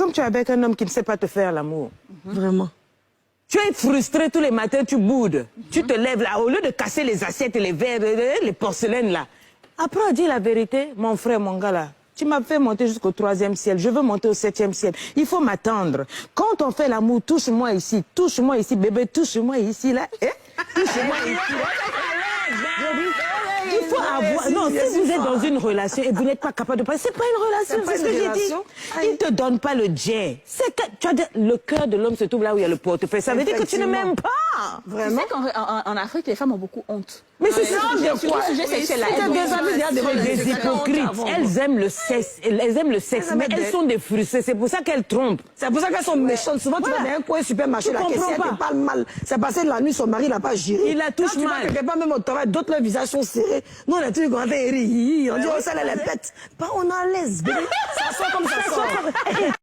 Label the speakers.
Speaker 1: Donc tu es avec un homme qui ne sait pas te faire l'amour.
Speaker 2: Vraiment.
Speaker 1: Tu es frustré tous les matins, tu boudes. Tu te lèves là, au lieu de casser les assiettes et les verres, les porcelaines là. Après, dis la vérité, mon frère, mon gars là. Tu m'as fait monter jusqu'au 3e ciel, je veux monter au 7e ciel. Il faut m'attendre. Quand on fait l'amour, touche-moi ici, bébé, touche-moi ici, là. Eh? Touche-moi ici, là. Il faut avoir... Non, si vous êtes dans une relation et vous n'êtes pas capable de parler, c'est pas une relation, c'est ce que j'ai dit. Il ne te donne pas le jet. C'est que, tu as dit, le cœur de l'homme se trouve là où il y a le portefeuille. Ça veut dire que tu ne m'aimes pas.
Speaker 2: Vraiment.
Speaker 3: Tu sais qu'en Afrique, les femmes ont beaucoup honte.
Speaker 1: Mais c'est ça,
Speaker 3: sur le sujet sexuel.
Speaker 1: C'est des hypocrites. Elles aiment le sexe, mais elles sont des frustrées. C'est pour ça qu'elles trompent.
Speaker 2: C'est pour ça qu'elles sont méchantes. Souvent, tu vas dans un coin supermarché, la caissière te parle mal. C'est passé la nuit, son mari l'a pas géré.
Speaker 1: Il la touche mal.
Speaker 2: Tu vois quelque part, même au travail, d'autres, leurs visages sont serrés. Nous, on a toujours quand on dit, oh, ça, elle est bête. Pas, on est à l'aise, bébé. Ça sort comme ça sort.